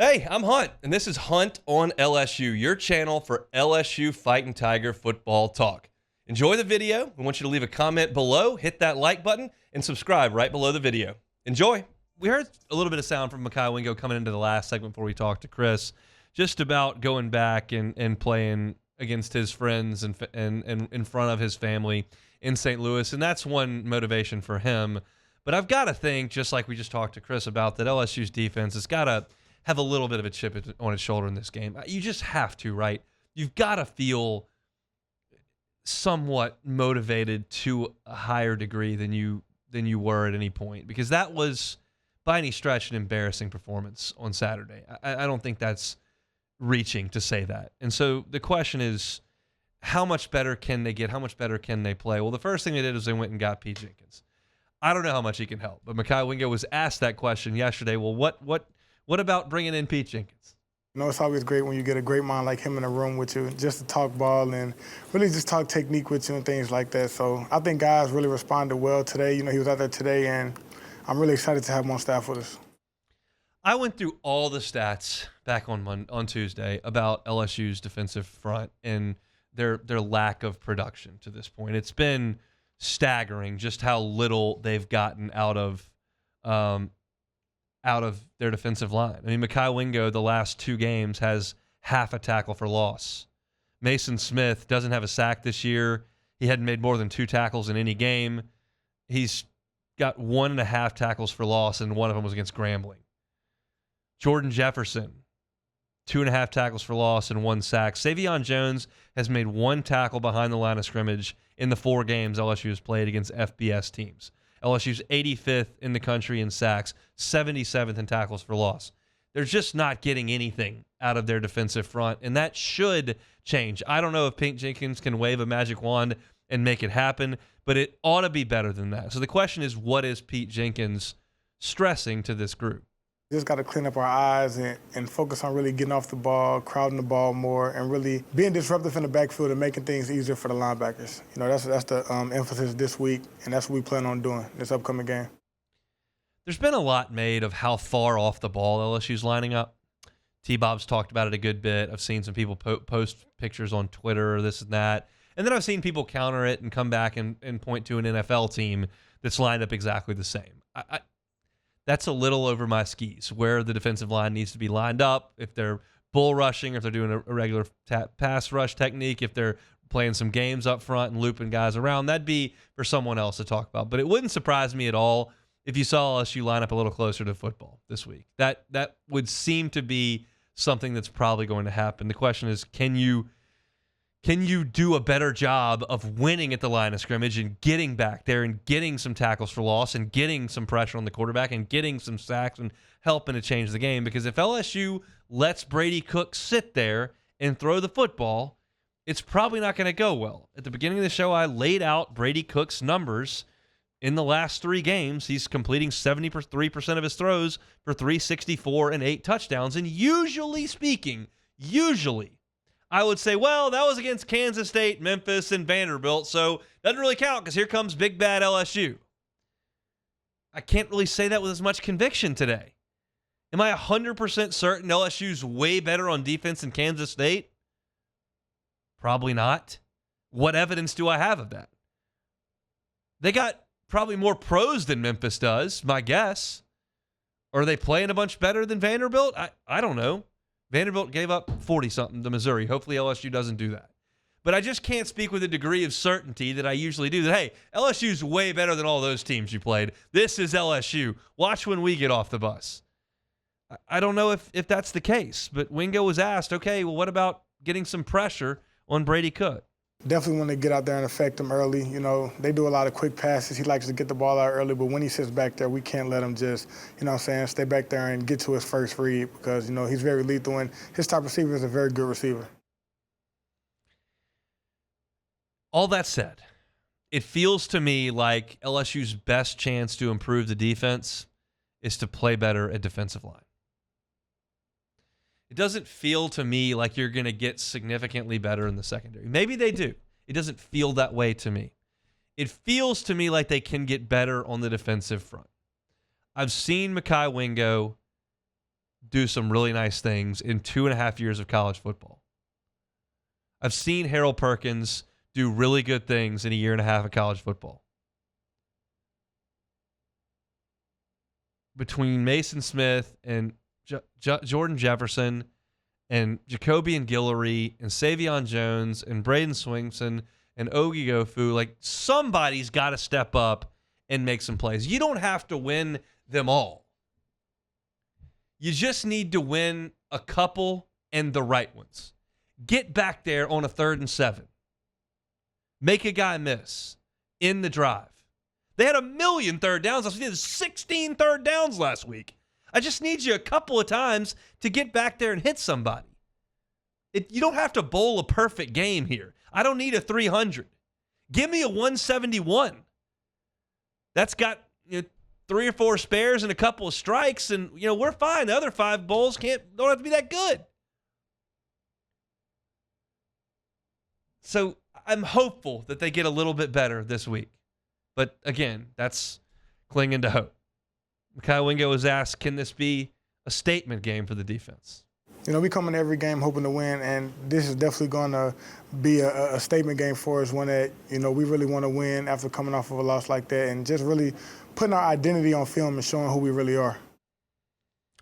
Hey, I'm Hunt, and this is Hunt on LSU, your channel for LSU Fighting Tiger football talk. Enjoy the video. We want you to leave a comment below, hit that like button, and subscribe right below the video. Enjoy. We heard a little bit of sound from Mekhi Wingo coming into the last segment before we talked to Chris, just about going back and playing against his friends and in front of his family in St. Louis, and that's one motivation for him. But I've got to think, just like we just talked to Chris about, that LSU's defense has got to have a little bit of a chip on its shoulder in this game. You just have to, right? You've got to feel somewhat motivated to a higher degree than you were at any point, because that was, by any stretch, an embarrassing performance on Saturday. I don't think that's reaching to say that. And so the question is, how much better can they get? How much better can they play? Well, the first thing they did was they went and got Pete Jenkins. I don't know how much he can help, but Mekhi Wingo was asked that question yesterday. Well, what about bringing in Pete Jenkins? You know, it's always great when you get a great mind like him in a room with you, just to talk ball and really just talk technique with you and things like that. So I think guys really responded well today. You know, he was out there today, and I'm really excited to have him on staff with us. I went through all the stats back on Tuesday about LSU's defensive front and their lack of production to this point. It's been staggering just how little they've gotten out of their defensive line. I mean, Mekhi Wingo, the last two games, has half a tackle for loss. Mason Smith doesn't have a sack this year. He hadn't made more than 2 tackles in any game. He's got 1.5 tackles for loss, and one of them was against Grambling. Jordan Jefferson, 2.5 tackles for loss and 1 sack. Savion Jones has made 1 tackle behind the line of scrimmage in the 4 games LSU has played against FBS teams. LSU's 85th in the country in sacks, 77th in tackles for loss. They're just not getting anything out of their defensive front, and that should change. I don't know if Pete Jenkins can wave a magic wand and make it happen, but it ought to be better than that. So the question is, what is Pete Jenkins stressing to this group? Just got to clean up our eyes and focus on really getting off the ball, crowding the ball more, and really being disruptive in the backfield and making things easier for the linebackers. You know, that's the emphasis this week, and that's what we plan on doing this upcoming game. There's been a lot made of how far off the ball LSU's lining up. T-Bob's talked about it a good bit. I've seen some people post pictures on Twitter or this and that. And then I've seen people counter it and come back and point to an NFL team that's lined up exactly the same. That's a little over my skis, where the defensive line needs to be lined up, if they're bull rushing, or if they're doing a regular pass rush technique, if they're playing some games up front and looping guys around. That'd be for someone else to talk about. But it wouldn't surprise me at all if you saw LSU line up a little closer to football this week. That would seem to be something that's probably going to happen. The question is, can you do a better job of winning at the line of scrimmage and getting back there and getting some tackles for loss and getting some pressure on the quarterback and getting some sacks and helping to change the game? Because if LSU lets Brady Cook sit there and throw the football, it's probably not going to go well. At the beginning of the show, I laid out Brady Cook's numbers. In the last 3 games, he's completing 73% of his throws for 364 and 8 touchdowns. And usually speaking, I would say, well, that was against Kansas State, Memphis, and Vanderbilt, so doesn't really count because here comes big bad LSU. I can't really say that with as much conviction today. Am I 100% certain LSU's way better on defense than Kansas State? Probably not. What evidence do I have of that? They got probably more pros than Memphis does, my guess. Are they playing a bunch better than Vanderbilt? I don't know. Vanderbilt gave up 40-something to Missouri. Hopefully LSU doesn't do that. But I just can't speak with a degree of certainty that I usually do that, hey, LSU's way better than all those teams you played. This is LSU. Watch when we get off the bus. I don't know if that's the case, but Wingo was asked, okay, well, what about getting some pressure on Brady Cook? Definitely want to get out there and affect him early. You know, they do a lot of quick passes. He likes to get the ball out early, but when he sits back there, we can't let him just, you know what I'm saying, stay back there and get to his first read because, you know, he's very lethal and his top receiver is a very good receiver. All that said, it feels to me like LSU's best chance to improve the defense is to play better at defensive line. It doesn't feel to me like you're going to get significantly better in the secondary. Maybe they do. It doesn't feel that way to me. It feels to me like they can get better on the defensive front. I've seen Mekhi Wingo do some really nice things in 2.5 years of college football. I've seen Harold Perkins do really good things in a year and a half of college football. Between Mason Smith and Jordan Jefferson and Jacobian Guillory and Savion Jones and Braden Swingson and Ogie Gofu, like somebody's got to step up and make some plays. You don't have to win them all. You just need to win a couple and the right ones. Get back there on a 3rd and 7. Make a guy miss in the drive. They had 1,000,000 third downs last week. They had 16 third downs last week. I just need you a couple of times to get back there and hit somebody. You don't have to bowl a perfect game here. I don't need a 300. Give me a 171. That's got 3 or 4 spares and a couple of strikes, and we're fine. The other 5 bowls don't have to be that good. So I'm hopeful that they get a little bit better this week. But again, that's clinging to hope. Mekhi Wingo was asked, can this be a statement game for the defense? We come in every game hoping to win, and this is definitely going to be a statement game for us, one that, we really want to win after coming off of a loss like that, and just really putting our identity on film and showing who we really are.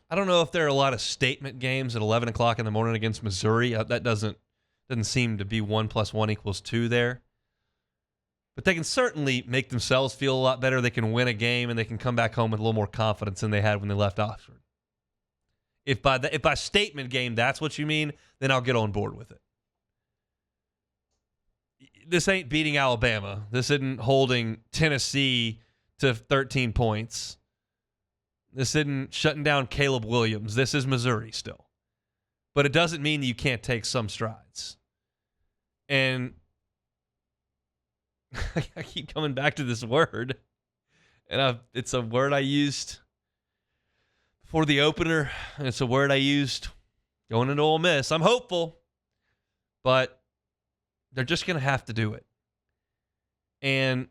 I don't know if there are a lot of statement games at 11 o'clock in the morning against Missouri. That doesn't seem to be 1 + 1 = 2 there. But they can certainly make themselves feel a lot better. They can win a game, and they can come back home with a little more confidence than they had when they left Oxford. If by statement game that's what you mean, then I'll get on board with it. This ain't beating Alabama. This isn't holding Tennessee to 13 points. This isn't shutting down Caleb Williams. This is Missouri still. But it doesn't mean that you can't take some strides. And I keep coming back to this word, and it's a word I used for the opener, and it's a word I used going into Ole Miss. I'm hopeful, but they're just going to have to do it. And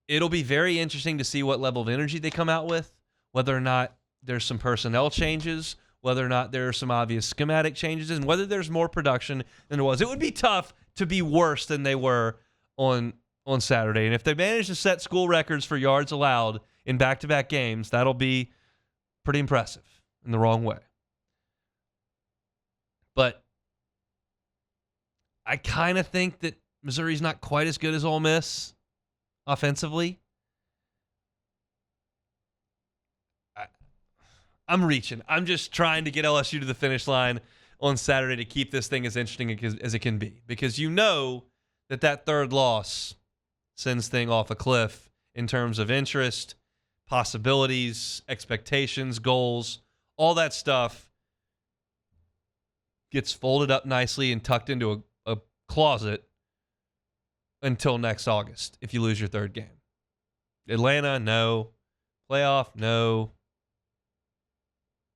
it'll be very interesting to see what level of energy they come out with, whether or not there's some personnel changes, whether or not there are some obvious schematic changes, and whether there's more production than there was. It would be tough to be worse than they were on Saturday. And if they manage to set school records for yards allowed in back-to-back games, that'll be pretty impressive in the wrong way. But I kind of think that Missouri's not quite as good as Ole Miss offensively. I'm reaching. I'm just trying to get LSU to the finish line on Saturday to keep this thing as interesting as it can be. Because that 3rd loss sends thing off a cliff in terms of interest, possibilities, expectations, goals, all that stuff gets folded up nicely and tucked into a closet until next August if you lose your 3rd game. Atlanta, no. Playoff, no.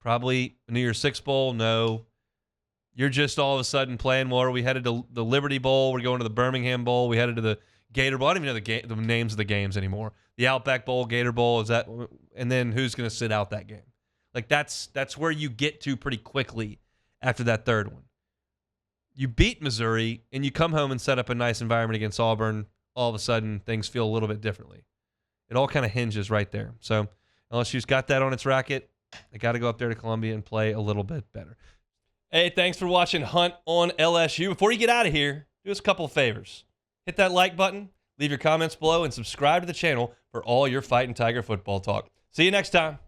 Probably New Year's Six Bowl, no. You're just all of a sudden playing more. We headed to the Liberty Bowl. We're going to the Birmingham Bowl. We headed to the Gator Bowl. I don't even know the names of the games anymore. The Outback Bowl, Gator Bowl, and then who's going to sit out that game? Like that's where you get to pretty quickly after that 3rd one. You beat Missouri, and you come home and set up a nice environment against Auburn. All of a sudden, things feel a little bit differently. It all kind of hinges right there. So LSU's got that on its racket. They got to go up there to Columbia and play a little bit better. Hey, thanks for watching Hunt on LSU. Before you get out of here, do us a couple of favors. Hit that like button, leave your comments below, and subscribe to the channel for all your Fighting Tiger football talk. See you next time.